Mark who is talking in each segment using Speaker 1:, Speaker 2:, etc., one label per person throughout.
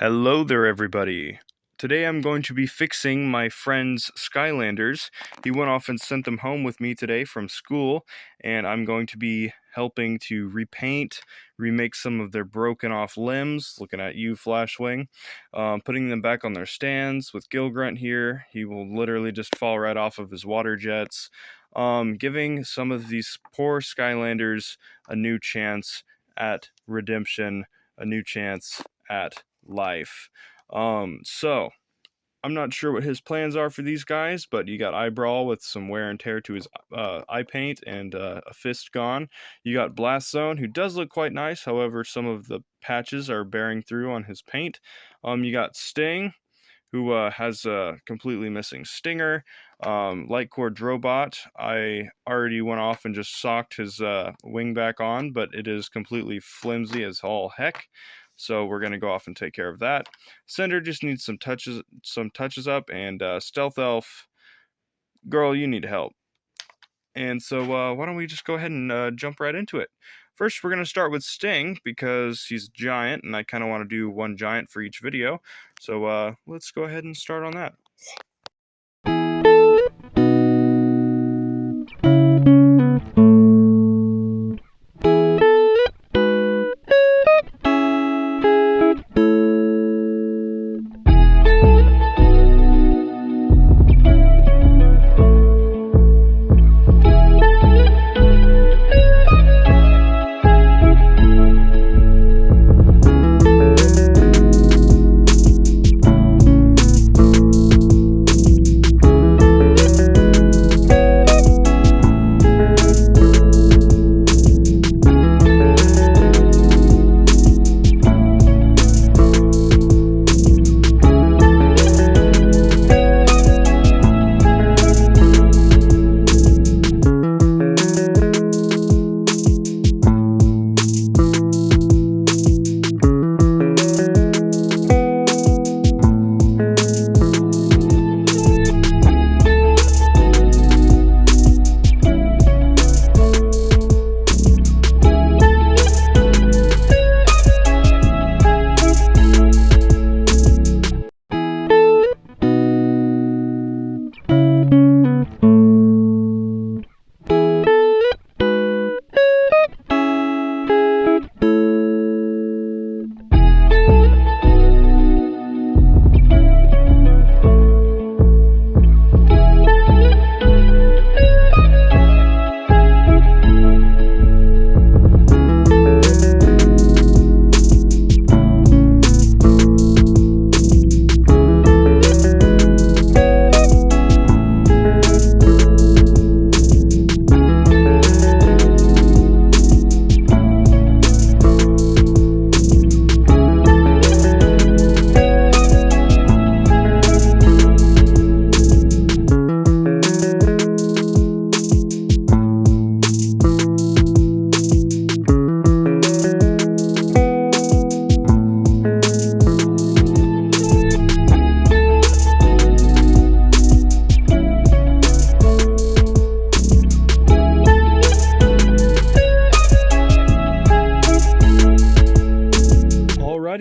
Speaker 1: Hello there, everybody. Today I'm going to be fixing my friend's Skylanders. He went off and sent them home with me today from school, and I'm going to be helping to repaint, remake some of their broken off limbs, looking at you, Flashwing, putting them back on their stands with Gill Grunt here. He will literally just fall right off of his water jets, giving some of these poor Skylanders a new chance at redemption, a new chance at life. So I'm not sure what his plans are for these guys, but you got Eyebrow with some wear and tear to his eye paint and a fist gone. You got Blast Zone, who does look quite nice, however some of the patches are bearing through on his paint. You got Sting, who has a completely missing stinger. Lightcore Drobot, I already went off and just socked his wing back on, but it is completely flimsy as all heck. So we're going to go off and take care of that. Cinder just needs some touches up, and Stealth Elf, girl, you need help. And so why don't we just go ahead and jump right into it. First, we're going to start with Sting, because he's a giant, and I kind of want to do one giant for each video. So let's go ahead and start on that.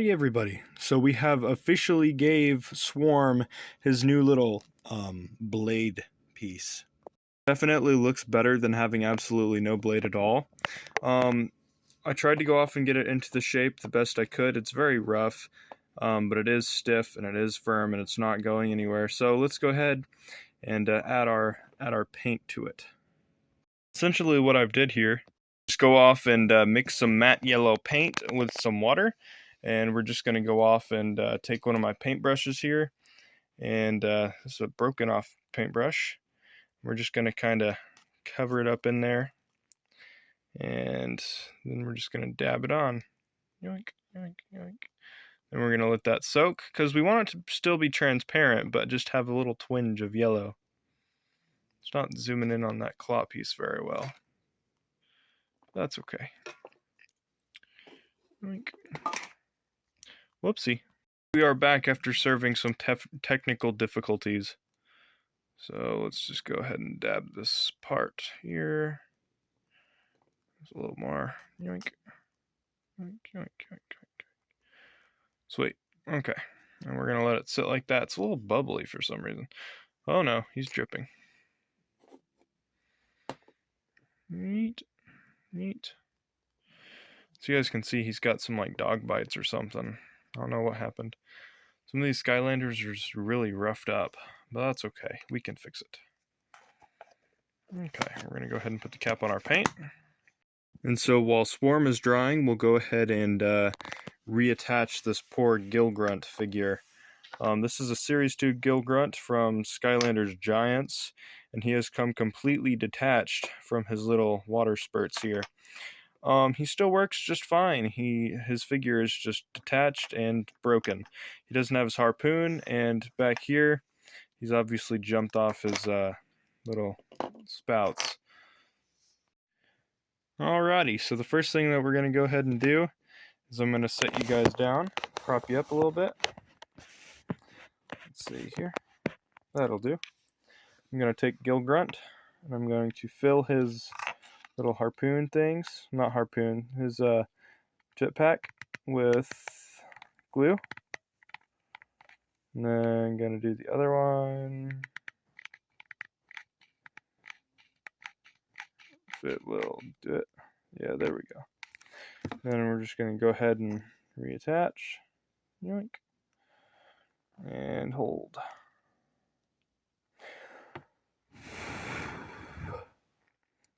Speaker 1: Everybody, so we have officially gave Swarm his new little blade piece. Definitely looks better than having absolutely no blade at all. I tried to go off and get it into the shape the best I could. It's very rough, but it is stiff and it is firm and it's not going anywhere. So let's go ahead and add our paint to it. Essentially what I've did here is go off and mix some matte yellow paint with some water. And we're just going to go off and take one of my paintbrushes here, and this is a broken off paintbrush. We're just going to kind of cover it up in there, and then we're just going to dab it on. Yoink, yoink, yoink. And we're going to let that soak, because we want it to still be transparent, but just have a little twinge of yellow. It's not zooming in on that claw piece very well. That's okay. Yoink. Whoopsie. We are back after serving some technical difficulties. So let's just go ahead and dab this part here. There's a little more. Yoink. Yoink, yoink, yoink, yoink. So wait, Okay, and we're gonna let it sit like that. It's a little bubbly for some reason. Oh no, he's dripping. Neat, neat. So you guys can see he's got some like dog bites or something. I don't know what happened. Some of these Skylanders are just really roughed up, but that's okay. We can fix it. Okay, we're gonna go ahead and put the cap on our paint. And so while Swarm is drying, we'll go ahead and reattach this poor Gill Grunt figure. This is a Series 2 Gill Grunt from Skylanders Giants, and he has come completely detached from his little water spurts here. He still works just fine. His figure is just detached and broken. He doesn't have his harpoon, and back here, he's obviously jumped off his little spouts. Alrighty, so the first thing that we're going to go ahead and do is I'm going to set you guys down, prop you up a little bit. Let's see here. That'll do. I'm going to take Gill Grunt, and I'm going to fill his little harpoon things, not harpoon, his jetpack with glue. And then I'm going to do the other one. If it will do it. Yeah, there we go. Then we're just going to go ahead and reattach. Yoink. And hold.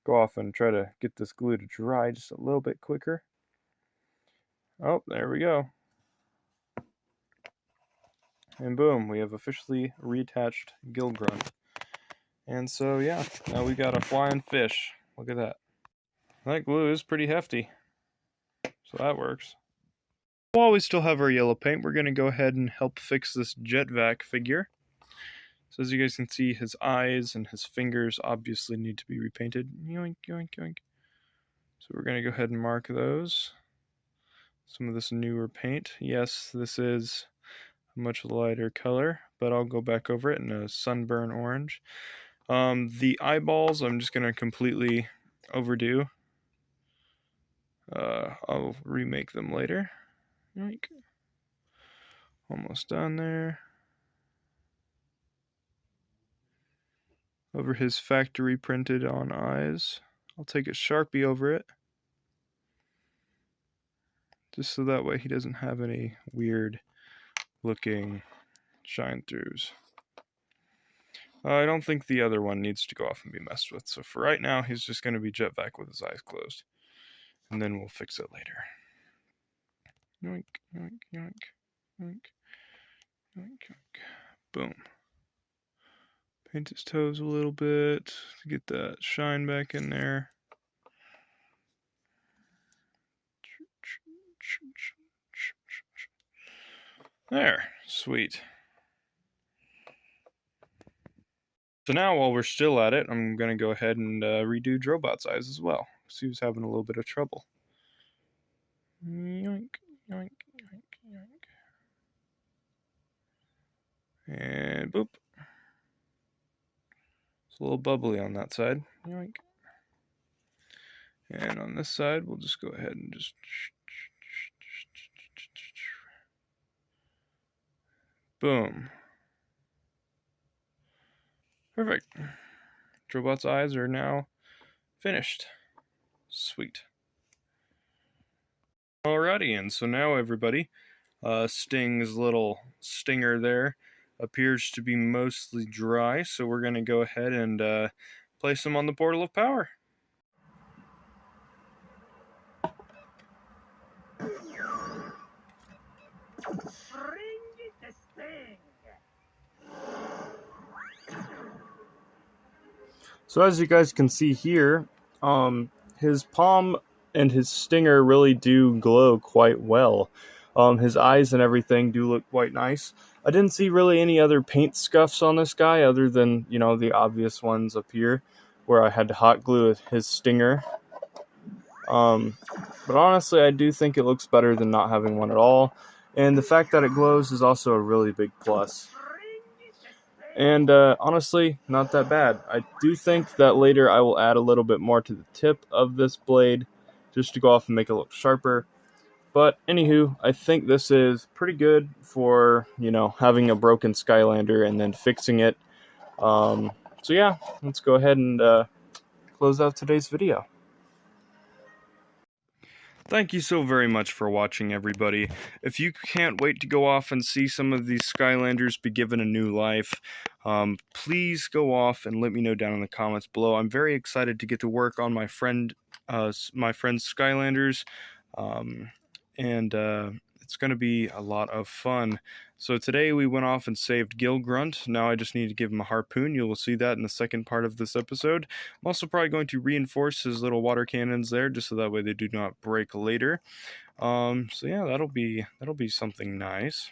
Speaker 1: Go off and try to get this glue to dry just a little bit quicker. Oh, there we go. And boom, we have officially reattached Gill Grunt. And so yeah, now we got a flying fish. Look at that. That glue is pretty hefty. So that works. While we still have our yellow paint, we're going to go ahead and help fix this Jet-Vav figure. So as you guys can see, his eyes and his fingers obviously need to be repainted. Yoink, yoink, yoink. So we're going to go ahead and mark those. Some of this newer paint. Yes, this is a much lighter color, but I'll go back over it in a sunburn orange. The eyeballs, I'm just going to completely overdo. I'll remake them later. Yoink. Almost done there. Over his factory printed on eyes. I'll take a Sharpie over it. Just so that way he doesn't have any weird looking shine throughs. I don't think the other one needs to go off and be messed with. So for right now, he's just going to be Jet-Vav with his eyes closed. And then we'll fix it later. Yoink, yoink, yoink, yoink, yoink, yoink. Boom. Paint his toes a little bit to get that shine back in there. There, sweet. So now while we're still at it, I'm going to go ahead and redo Drobot's eyes as well. He was having a little bit of trouble. Yoink, yoink, yoink, yoink. And boop. It's a little bubbly on that side. Yoink. And on this side, we'll just go ahead and just... Boom. Perfect. Drobot's eyes are now finished. Sweet. Alrighty, and so now everybody, Sting's little stinger there appears to be mostly dry, so we're going to go ahead and place him on the Portal of Power. So as you guys can see here, his palm and his stinger really do glow quite well. His eyes and everything do look quite nice. I didn't see really any other paint scuffs on this guy other than, you know, the obvious ones up here where I had to hot glue his stinger. But honestly, I do think it looks better than not having one at all. And the fact that it glows is also a really big plus. And honestly, not that bad. I do think that later I will add a little bit more to the tip of this blade just to go off and make it look sharper. But anywho, I think this is pretty good for, having a broken Skylander and then fixing it. So yeah, let's go ahead and close out today's video. Thank you so very much for watching, everybody. If you can't wait to go off and see some of these Skylanders be given a new life, please go off and let me know down in the comments below. I'm very excited to get to work on my friend's Skylanders, and it's going to be a lot of fun. So today we went off and saved Gill Grunt. Now I just need to give him a harpoon. You will see that in the second part of this episode. I'm also probably going to reinforce his little water cannons there, just so that way they do not break later. So yeah, that'll be something nice.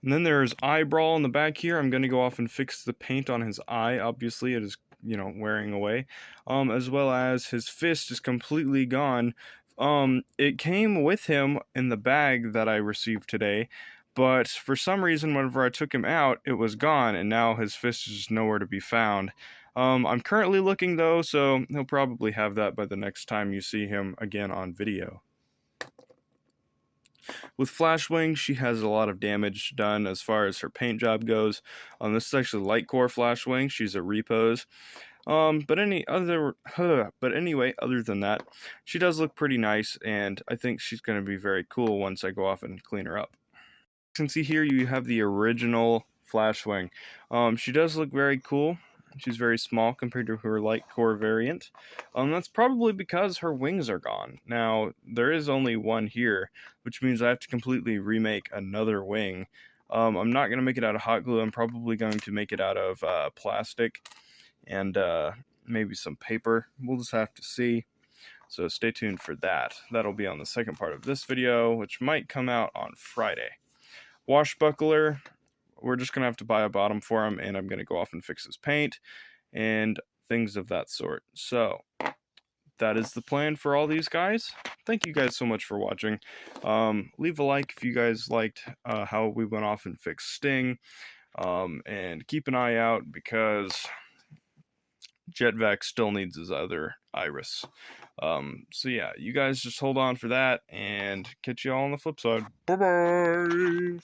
Speaker 1: And then there's Eyebrow in the back here. I'm going to go off and fix the paint on his eye. Obviously, it is, wearing away. As well as his fist is completely gone. It came with him in the bag that I received today. But for some reason, whenever I took him out, it was gone. And now his fist is just nowhere to be found. I'm currently looking, though, so he'll probably have that by the next time you see him again on video. With Flashwing, she has a lot of damage done as far as her paint job goes. This is actually Light Core Flashwing. She's a repose. But anyway, other than that, she does look pretty nice, and I think she's going to be very cool once I go off and clean her up. You can see here you have the original Flashwing. She does look very cool. She's very small compared to her light core variant. That's probably because her wings are gone. Now, there is only one here, which means I have to completely remake another wing. I'm not going to make it out of hot glue. I'm probably going to make it out of plastic and maybe some paper. We'll just have to see. So stay tuned for that. That'll be on the second part of this video, which might come out on Friday. Washbuckler. We're just going to have to buy a bottom for him, and I'm going to go off and fix his paint and things of that sort. So, that is the plan for all these guys. Thank you guys so much for watching. Leave a like if you guys liked how we went off and fixed Sting. And keep an eye out because Jet-Vav still needs his other iris. So yeah, you guys just hold on for that, and catch you all on the flip side. Bye-bye!